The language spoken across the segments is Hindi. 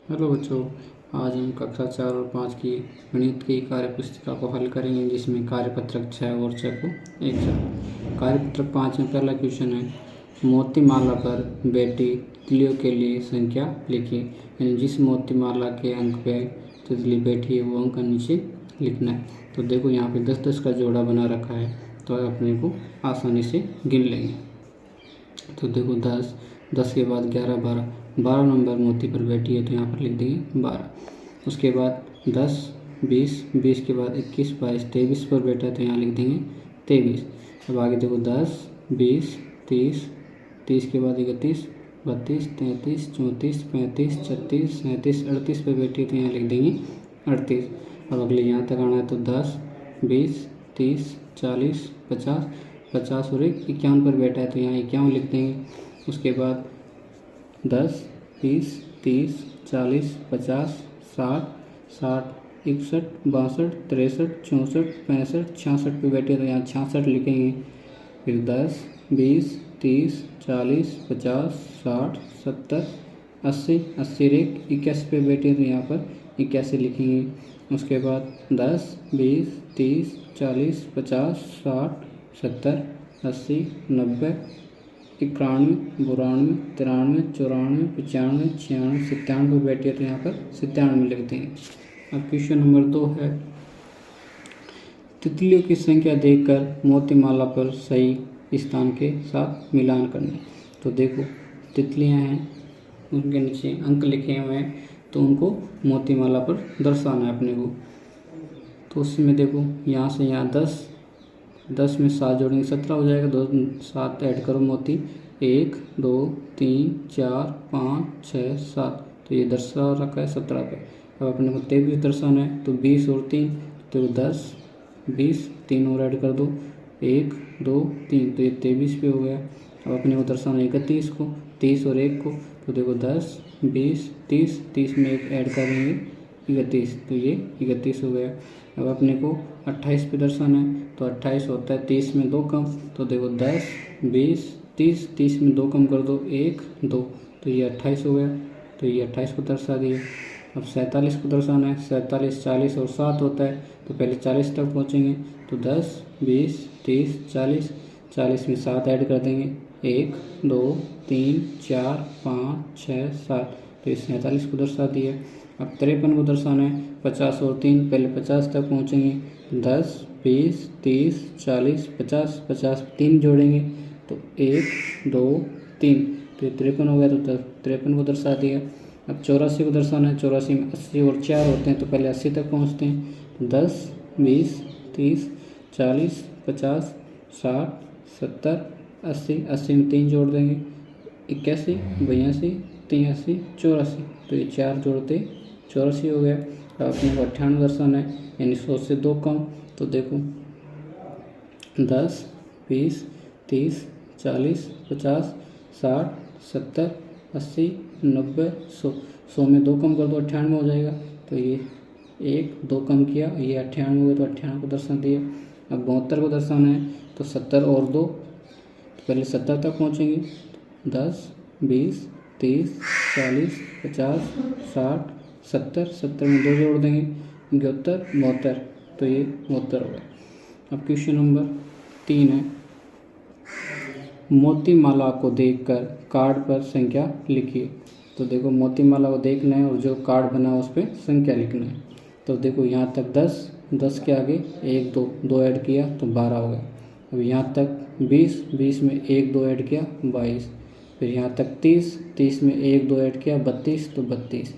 हेलो बच्चों, आज हम कक्षा 4 और 5 की गणित की कार्य पुस्तिका को हल करेंगे, जिसमें कार्यपत्रक 6 और 6 को एक साथ। कार्यपत्रक 5 में पहला क्वेश्चन है, मोतीमाला पर बैठी तितलियों के लिए संख्या लिखिए। यानी जिस मोतीमाला के अंक पे तितली बैठी है वो अंक नीचे लिखना है। तो देखो यहाँ पे 10-10 का जोड़ा बना रखा है, तो अपने को आसानी से गिन लेंगे। तो देखो 10, 10 के बाद 11, 12 नंबर मोती पर बैठी है, तो यहाँ पर लिख देंगे 12। उसके बाद 10, 20, 20 के बाद 21, 22, 23 पर बैठा है, तो यहाँ लिख देंगे 23। अब आगे देखो 10, 20, 30, 30 के बाद 31, 32, 33, 34, 35, 36, 37, 38 पर बैठी है, तो यहाँ लिख देंगे 38। अब अगले यहाँ तक आना है, तो 10, 20, 30, 40, 50, 50 और 51 पर बैठा है, तो यहाँ 51 लिख देंगे। उसके बाद 10, 20, 30, 40, 50, 60, 60, 61, 62, 63, 64, 65, 66 पे बैठे, तो यहाँ 66 लिखेंगे। फिर 10, 20, 30, 40, 50, 60, 70, 80, 80 रेख 81 पे बैठे, तो यहाँ पर 81 लिखेंगे। उसके बाद 10, 20, 30, 40, 50, 60, 70, 80, 90, 91, 92, 93, 94, 95, 96, 97 पे बैठी है, तो यहाँ पर 97 लिख देंगे। अब क्वेश्चन नंबर 2 है, तितलियों की संख्या देखकर मोतीमाला पर सही स्थान के साथ मिलान करना। तो देखो तितलियाँ हैं, उनके नीचे अंक लिखे हुए हैं, तो उनको मोतीमाला पर दर्शाना है अपने को। तो उसमें देखो यहाँ से यहाँ 10 में 7 जोड़ेंगे 17 हो जाएगा। 2 7 ऐड करो मोती, 1 2 3 4 5 6 7, तो ये दर्शा रखा है 17 पे। अब अपने को 23 दर्शाना है, तो 20 और 3, तो 10, 20, 3 और ऐड कर दो, 1 2 3, तो ये 23 पे हो गया। अब अपने को दर्शाना है 31 को, 30 और 1 को, तो देखो 10, 20, 30, 30 में 1 ऐड करेंगे 31, तो ये 31 हो गया। अब अपने को 28 पे दर्शाना है, तो 28 होता है 30 में 2 कम, तो देखो 10, 20, 30, 30 में 2 कम कर दो, 1 2, तो ये 28 हो गया। तो ये 28 को दर्शा दिए। अब 47 को दर्शाना है, 47 40 और 7 होता है, तो पहले 40 तक पहुँचेंगे, तो 10, 20, 30, 40, 40 में 7 ऐड कर देंगे, 1 2 3 4 5 6 7, तो इस 47 को दर्शा दिए। अब 53 को दर्शाना है, 50 और 3, पहले 50 तक पहुँचेंगे, 10, 20, 30, 40, 50, 50 3 जोड़ेंगे, तो 1 2 3, तो ये 53 हो गया। तो 53 को दर्शा दिया। अब 84 को दर्शाना है, 84 में 80 और 4 होते हैं, तो पहले 80 तक पहुँचते हैं, 10, 20, 30, 40, 50, 60, 70, 80, 80 में 3 जोड़ देंगे, 81, 82, 83, 84, तो ये 4 जोड़ते 84 हो गया। अब अपने को 98 दर्शाना है, यानी 100 से 2 कम, तो देखो 10, 20, 30, 40, 50, 60, 70, 80, 90, 100, 100 में 2 कम कर दो 98 हो जाएगा। तो ये 1 2 कम किया, ये 98 हो गया, तो 98 को दर्शा दिया। अब 72 को दर्शाना है, तो 70 और 2, तो पहले 70 तक पहुँचेंगे, 10, 20, 30, 40, 50, 60, 70, 70 में 2 जोड़ देंगे, 71, 72, तो ये 72 हो गया। अब क्वेश्चन नंबर 3 है, मोतीमाला को देखकर कार्ड पर संख्या लिखिए। तो देखो मोतीमाला को देखना है और जो कार्ड बना है उस पर संख्या लिखना है। तो देखो यहाँ तक 10, 10 के आगे 1 2 ऐड किया, तो 12 हो गया। अब यहाँ तक 20, 20 में 1 2 ऐड किया, 22। फिर यहाँ तक 30, 30 में 1 2 ऐड किया, 32, तो 32।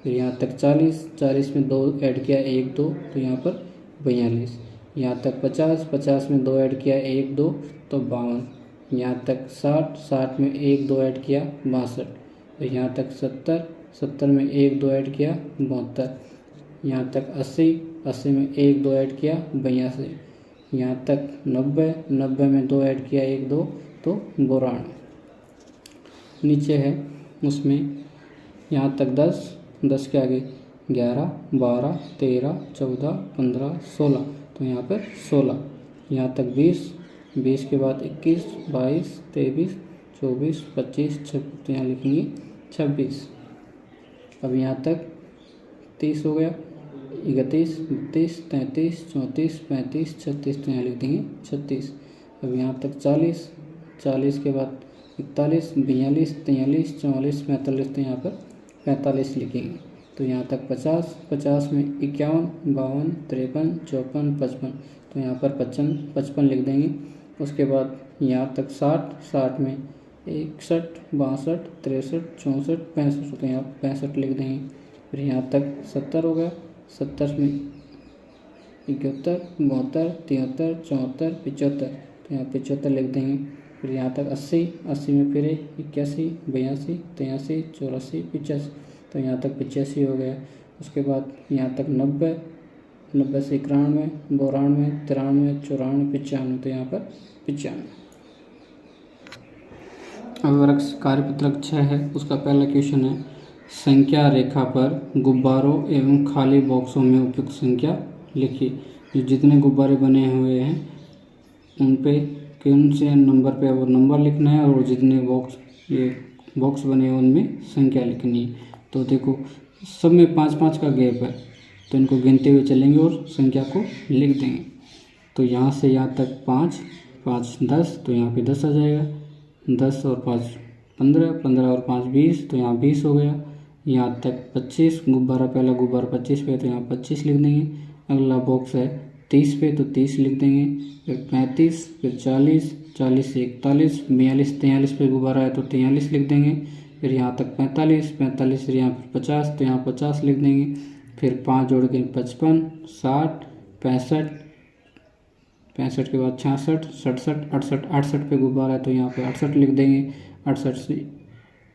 फिर यहाँ तक 40, 40 में 2 ऐड किया, 1 2, तो यहाँ पर 42। यहाँ तक 50, 50 में 2 ऐड किया, 1 2, तो 52। यहाँ तक 60, 60 में 1 2 ऐड किया, 62। फिर यहाँ तक 70, 70 में 1 2 ऐड किया, 72। यहाँ तक 80, 80 में 1 2 ऐड किया, 82। यहाँ तक 90, 90 में 2 ऐड किया, 1 2, तो 92। नीचे है उसमें यहाँ तक 10, 10 के आगे 11, 12, 13, 14, 15, 16, तो यहाँ पर 16। यहाँ तक 20, 20 के बाद 21, 22, 23, 24, 25, 26, तो यहाँ लिखेंगे 26। अब यहाँ तक 30 हो गया, 31, 32, 33, 34, 35, 36, तो यहाँ लिख देंगे 36। अब यहाँ तक 40, 40 के बाद 41, 42, 43, 44, 45, तो यहाँ पर 45 लिखेंगे। तो यहाँ तक 50, 50 में 51, 52, 53, 54, 55, तो यहाँ पर 55 लिख देंगे। उसके बाद यहाँ तक 60, 60 में 61, 62, 63, 64, 65, तो यहाँ 65 लिख देंगे। फिर यहाँ तक 70 हो गया, 70 में 71, 72, 73, 74, 75, तो यहाँ 75 लिख देंगे। फिर यहाँ तक 80, 80 में फिर 81, 82, 83, 84, 85, तो यहाँ तक 85 हो गया। उसके बाद यहाँ तक 90, 90 से 91, 92, 93, 94, 95, तो यहाँ पर 95। अब वर्ग कार्यपत्रक 6 है, उसका पहला क्वेश्चन है संख्या रेखा पर गुब्बारों एवं खाली बॉक्सों में उपयुक्त संख्या लिखिए। जो जितने गुब्बारे बने हुए हैं उन पे कौन से नंबर पे वो नंबर लिखना है, और जितने बॉक्स बने हैं उनमें संख्या लिखनी है। तो देखो सब में 5-5 का गैप है, तो इनको गिनते हुए चलेंगे और संख्या को लिख देंगे। तो यहाँ से यहाँ तक 5, 5, 10, तो यहाँ पे 10 आ जाएगा। 10 और 5 15, 15 और 5 20, तो यहाँ 20 हो गया। यहाँ तक 25, गुब्बारा पहला गुब्बारा 25 पे, तो यहाँ 25 लिख देंगे। अगला बॉक्स है 30 पे, तो 30 लिख देंगे। फिर 35, फिर 40, 40 से 41, 42, 43 पे गुब्बारा है तो 43 लिख देंगे। फिर यहाँ तक 45, 45 से यहाँ पर 50, तो यहाँ 50 लिख देंगे। फिर 5 जोड़ के 55, 60, 65, 65 के बाद 66, 67, 68, 68 पे गुब्बारा है तो यहाँ पे 68 लिख देंगे। 68 से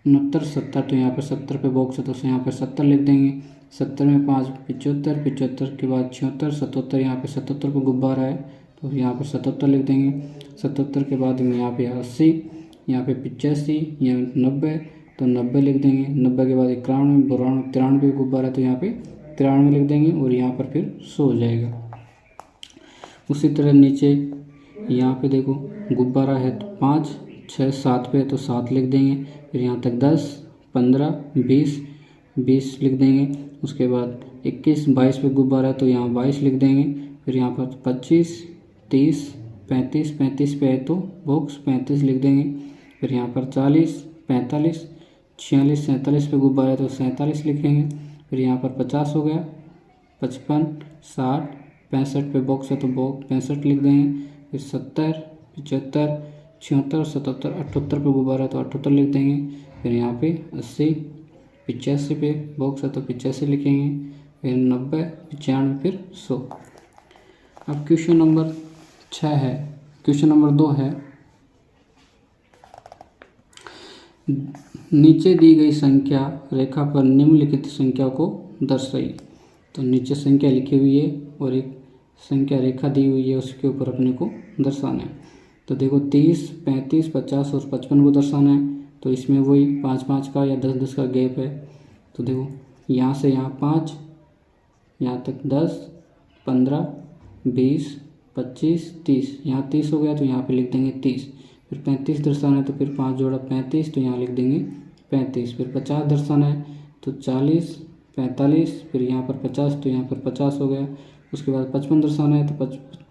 69, 70, तो यहाँ पे 70 पे बॉक्स है तो यहाँ पे 70 लिख देंगे। 70 में 5 75, 75 के बाद 76, 77, यहाँ पे 77 पे गुब्बारा है तो यहाँ पे 77 लिख देंगे। 77 के बाद में यहाँ पे 80, यहाँ पे 85, यहाँ 90, तो 90 लिख देंगे। 90 के बाद 91, 92, 93 पे गुब्बारा है तो यहाँ पे 93 लिख देंगे और यहाँ पर फिर 100 हो जाएगा। उसी तरह नीचे यहाँ पे देखो गुब्बारा है तो 5, 6, 7 पे तो 7 लिख देंगे। फिर यहाँ तक 10, 15, 20, 20 लिख देंगे। उसके बाद 21, 22 पे गुब्बारा है तो यहाँ 22 लिख देंगे। फिर यहाँ पर 25, 30, 35, 35 पे है तो बॉक्स 35 लिख देंगे। फिर यहाँ पर 40, 45, 46, 47 पे गुब्बारा है तो 47 लिखेंगे। फिर यहाँ पर 50 हो गया। 55, 60, 65 पे बॉक्स है तो बॉक्स 65 लिख देंगे। फिर 70, 75, 76, 77, 78 पे गुब्बारा है तो 78 लिख देंगे। फिर यहाँ पे 80, 85 पे बॉक्स है तो 85 लिखेंगे। फिर 90, 95, फिर 100। अब क्वेश्चन नंबर 6 है। क्वेश्चन नंबर 2 है नीचे दी गई संख्या रेखा पर निम्नलिखित संख्या को दर्शाइए। तो नीचे संख्या लिखी हुई है और एक संख्या रेखा दी हुई है, उसके ऊपर अपने को दर्शाना है। तो देखो 30, 35, 50 और 55 को दर्शाना है। तो इसमें वही 5-5 का या 10-10 का गैप है। तो देखो यहाँ से यहाँ 5, यहाँ तक 10, 15, 20, 25, 30, यहाँ 30 हो गया तो यहाँ पे लिख देंगे 30। फिर 35 दर्शाना है तो फिर 5 जोड़ा 35, तो यहाँ लिख देंगे 35। फिर 50 दर्शाना है तो 40, 45, फिर यहाँ पर 50, तो यहाँ पर 50 हो गया। उसके बाद 55 दर्शाना है तो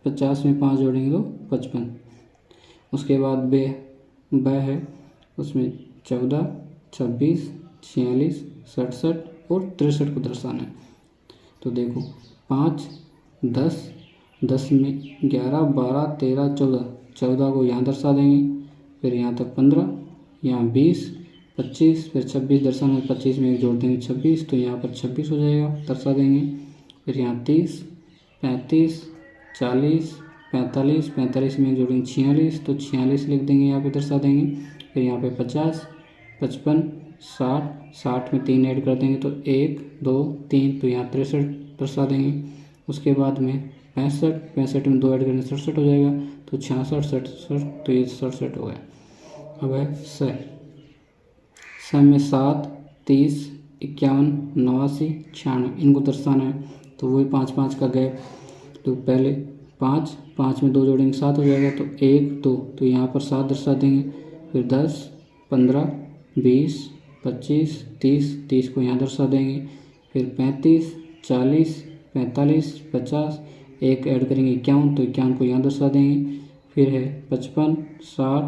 50 में 5 जोड़ेंगे तो 55। उसके बाद ब है उसमें 14, 26, 46, 67 और 63 को दर्शाना है। तो देखो 5, 10, 10 में 11, 12, 13, 14, 14 को यहाँ दर्शा देंगे। फिर यहाँ तक 15, यहाँ 20, 25, फिर 26 दर्शाना है, 25 में एक जोड़ देंगे 26, तो यहाँ पर 26 हो जाएगा, दर्शा देंगे। फिर यहाँ 30, 35, 40, 45, 45 में एक जोड़ेंगे 46, तो 46 लिख देंगे, यहाँ पे दर्शा देंगे। फिर यहाँ पे 50, 55, 60, 60 में 3 ऐड कर देंगे तो 1, 2, 3, तो यहाँ 63 दर्शा देंगे। उसके बाद में 65, 65 में 2 ऐड करेंगे 67 हो जाएगा, तो 66, 67, तो ये 67 हो गया। अब है स में 7, 30, 51, 89, 96 इनको दर्शाना है। तो वही 5-5 का गैप। तो पहले 5, 5 में 2 जोड़ेंगे 7 हो जाएगा, तो 1, 2, तो यहाँ पर 7 दर्शा देंगे। फिर 10, 15, 20, 25, 30, 30 को यहाँ दर्शा देंगे। फिर 35, 40, 45, 50, एक ऐड करेंगे 51, तो 51 को यहाँ दर्शा देंगे। फिर है 55, 60,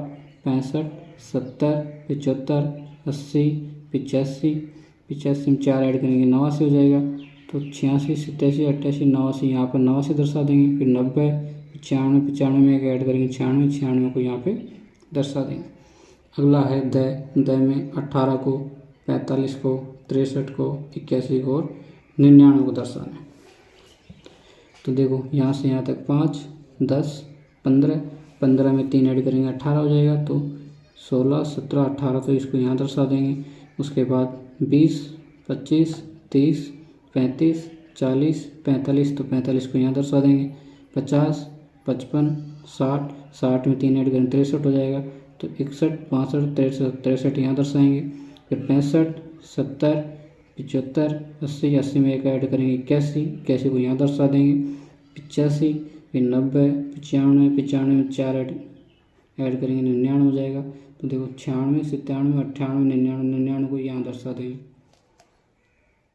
65, 70, 75, 80, 85, 85 में 4 ऐड करेंगे 89 हो जाएगा। तो 86, 87, 88, 89 यहाँ पर 89 दर्शा देंगे। फिर 90, 95, 95 में एक ऐड करेंगे 96, 96 को यहाँ पे दर्शा देंगे। अगला है द में 18 को, 45 को, 63 को, 81 को और 99 को दर्शाना है। तो देखो यहाँ से यहाँ तक 5, 10, 15, 15 में 3 ऐड करेंगे 18 हो जाएगा। तो 16, 17, 18, तो इसको यहाँ दर्शा देंगे। उसके बाद 20, 25, 30, 35, 40, 45, तो 45 को यहाँ दर्शा देंगे। 50, 55, 60, 60 में 3 ऐड करेंगे 63 हो जाएगा। तो 61, 62, 63 यहाँ दर्शाएंगे। फिर 65, 70, 75, 80, 80 में एक ऐड करेंगे 81, 81 को यहाँ दर्शा देंगे। 85, फिर 90, 95, 95 में 4 ऐड करेंगे 99 हो जाएगा। तो देखो 96, 97, 98, 99, 99 को यहाँ दर्शा देंगे।